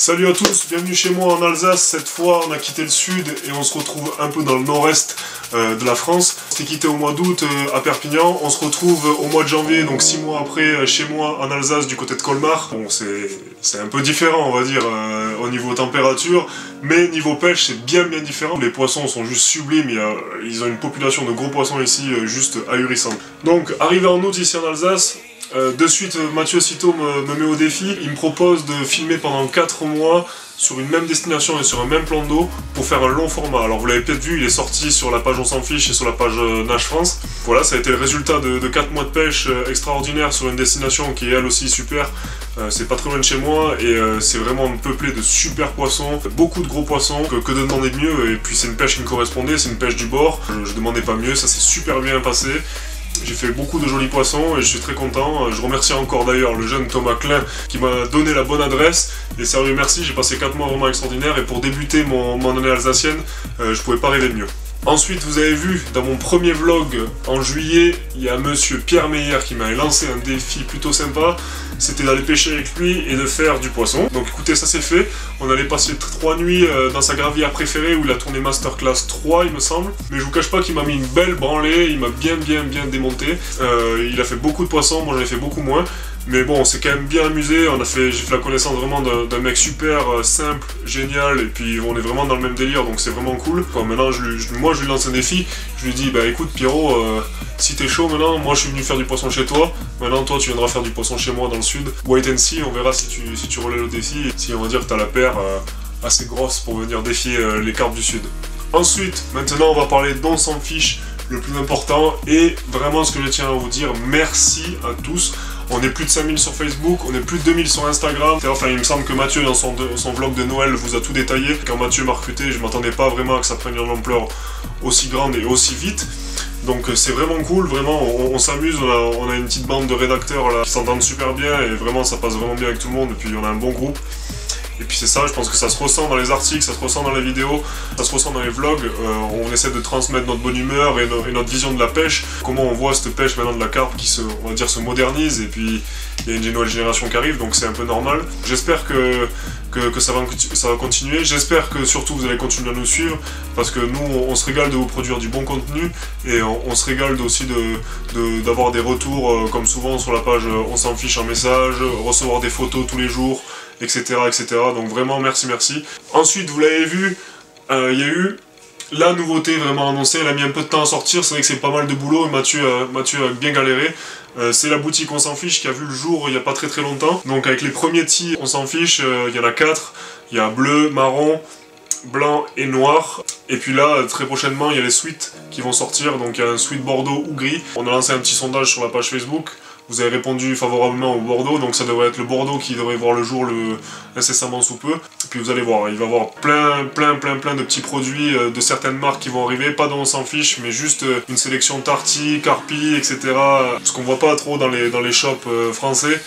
Salut à tous, bienvenue chez moi en Alsace. Cette fois on a quitté le sud et on se retrouve un peu dans le nord-est de la France. On s'était quitté au mois d'août à Perpignan, on se retrouve au mois de janvier, donc 6 mois après, chez moi en Alsace du côté de Colmar. Bon, c'est un peu différent on va dire au niveau température, mais niveau pêche c'est bien différent. Les poissons sont juste sublimes, ils ont une population de gros poissons ici juste ahurissante. Donc arrivé en août ici en Alsace, de suite, Mathieu Citeaux me met au défi. Il me propose de filmer pendant 4 mois sur une même destination et sur un même plan d'eau pour faire un long format. Alors vous l'avez peut-être vu, il est sorti sur la page On s'en fiche et sur la page Nage France. Voilà, ça a été le résultat de 4 mois de pêche extraordinaire sur une destination qui est elle aussi super. C'est pas très loin de chez moi et c'est vraiment peuplé de super poissons, beaucoup de gros poissons, que de demander de mieux. Et puis c'est une pêche qui me correspondait, c'est une pêche du bord. Je demandais pas mieux, ça s'est super bien passé. J'ai fait beaucoup de jolis poissons et je suis très content. Je remercie encore d'ailleurs le jeune Thomas Klein qui m'a donné la bonne adresse. Et sérieux merci, j'ai passé 4 mois vraiment extraordinaires et pour débuter mon année alsacienne, je pouvais pas rêver de mieux. Ensuite, vous avez vu dans mon premier vlog en juillet, il y a monsieur Pierre Meyer qui m'a lancé un défi plutôt sympa. C'était d'aller pêcher avec lui et de faire du poisson. Donc écoutez, ça c'est fait. On allait passer 3 nuits dans sa gravière préférée où il a tourné Masterclass 3 il me semble. Mais je vous cache pas qu'il m'a mis une belle branlée, il m'a bien démonté. Il a fait beaucoup de poissons, moi j'en ai fait beaucoup moins. Mais bon, on s'est quand même bien amusé, j'ai fait la connaissance vraiment d'un mec super simple, génial, et puis on est vraiment dans le même délire, donc c'est vraiment cool. Quoi, maintenant, moi je lui lance un défi, je lui dis, bah écoute Pierrot, si t'es chaud maintenant, moi je suis venu faire du poisson chez toi, maintenant toi tu viendras faire du poisson chez moi dans le sud. Wait and see, on verra si tu relèves le défi, et si on va dire que t'as la paire assez grosse pour venir défier les carpes du sud. Ensuite, maintenant on va parler d'On s'en fiche, le plus important, et vraiment ce que je tiens à vous dire, merci à tous. On est plus de 5000 sur Facebook, on est plus de 2000 sur Instagram. Enfin, il me semble que Mathieu, dans son vlog de Noël, vous a tout détaillé. Quand Mathieu m'a recruté, je m'attendais pas vraiment à que ça prenne une ampleur aussi grande et aussi vite. Donc c'est vraiment cool, vraiment, on s'amuse, on a une petite bande de rédacteurs là qui s'entendent super bien et vraiment ça passe vraiment bien avec tout le monde et puis on a un bon groupe. Et puis c'est ça, je pense que ça se ressent dans les articles, ça se ressent dans les vidéos, ça se ressent dans les vlogs. On essaie de transmettre notre bonne humeur et notre vision de la pêche. Comment on voit cette pêche maintenant de la carpe qui on va dire, se modernise. Et puis il y a une nouvelle génération qui arrive, donc c'est un peu normal. J'espère que ça va continuer. J'espère que surtout vous allez continuer à nous suivre. Parce que nous, on se régale de vous produire du bon contenu. Et on se régale aussi d'avoir des retours, comme souvent sur la page On s'en fiche en message, recevoir des photos tous les jours. Etc. Donc vraiment merci. Ensuite vous l'avez vu, il y a eu la nouveauté vraiment annoncée, elle a mis un peu de temps à sortir, c'est vrai que c'est pas mal de boulot et Mathieu a bien galéré. C'est la boutique On s'en fiche qui a vu le jour il n'y a pas très longtemps. Donc avec les premiers tis On s'en fiche, il y en a 4, il y a bleu, marron, blanc et noir. Et puis là, très prochainement, il y a les suites qui vont sortir, donc il y a un suite bordeaux ou gris. On a lancé un petit sondage sur la page Facebook. Vous avez répondu favorablement au Bordeaux, donc ça devrait être le Bordeaux qui devrait voir le jour incessamment sous peu. Et puis vous allez voir, il va y avoir plein de petits produits de certaines marques qui vont arriver, pas dont On s'en fiche, mais juste une sélection Tarty, Carpi, etc. Ce qu'on voit pas trop dans les shops français.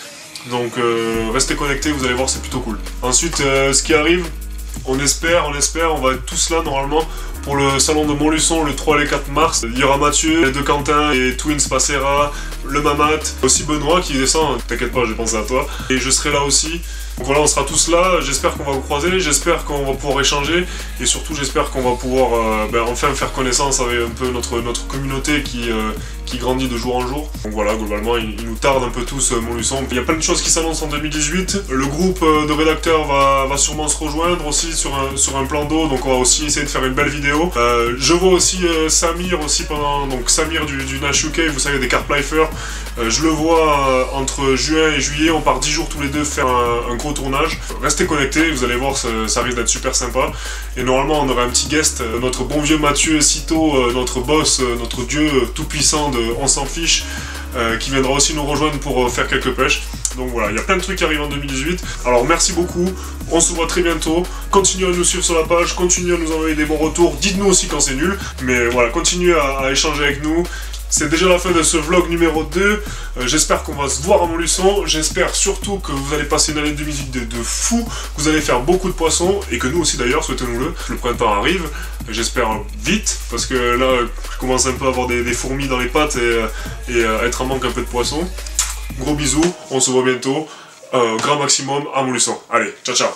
Donc restez connectés, vous allez voir, c'est plutôt cool. Ensuite, ce qui arrive, on espère, on va être tous là normalement pour le salon de Montluçon le 3 et le 4 mars. Il y aura Mathieu, les deux Quentin, et Twins Passera, le Mamat, aussi Benoît qui descend, t'inquiète pas, j'ai pensé à toi. Et je serai là aussi. Donc voilà, on sera tous là, j'espère qu'on va vous croiser, j'espère qu'on va pouvoir échanger, et surtout j'espère qu'on va pouvoir enfin faire connaissance avec un peu notre communauté qui grandit de jour en jour. Donc voilà, globalement, il nous tarde un peu tous Montluçon. Il y a plein de choses qui s'annoncent en 2018, le groupe de rédacteurs va sûrement se rejoindre aussi sur un plan d'eau, donc on va aussi essayer de faire une belle vidéo. Je vois aussi Samir aussi donc Samir du Nage UK, vous savez, des carp lifers. Je le vois entre juin et juillet, on part 10 jours tous les deux faire un gros tournage. Restez connectés, vous allez voir, ça risque d'être super sympa. Et normalement on aura un petit guest, notre bon vieux Mathieu Citeaux, notre boss, notre dieu tout puissant de On s'en fiche, qui viendra aussi nous rejoindre pour faire quelques pêches. Donc voilà, il y a plein de trucs qui arrivent en 2018. Alors merci beaucoup, on se voit très bientôt. Continuez à nous suivre sur la page, continuez à nous envoyer des bons retours. Dites-nous aussi quand c'est nul, mais voilà, continuez à échanger avec nous. C'est déjà la fin de ce vlog numéro 2, j'espère qu'on va se voir à Montluçon, j'espère surtout que vous allez passer une année 2018 de fou, que vous allez faire beaucoup de poissons, et que nous aussi d'ailleurs, souhaitons-nous-le, le printemps arrive, j'espère vite, parce que là, je commence un peu à avoir des fourmis dans les pattes et être en manque un peu de poissons. Gros bisous, on se voit bientôt, grand maximum à Montluçon. Allez, ciao ciao.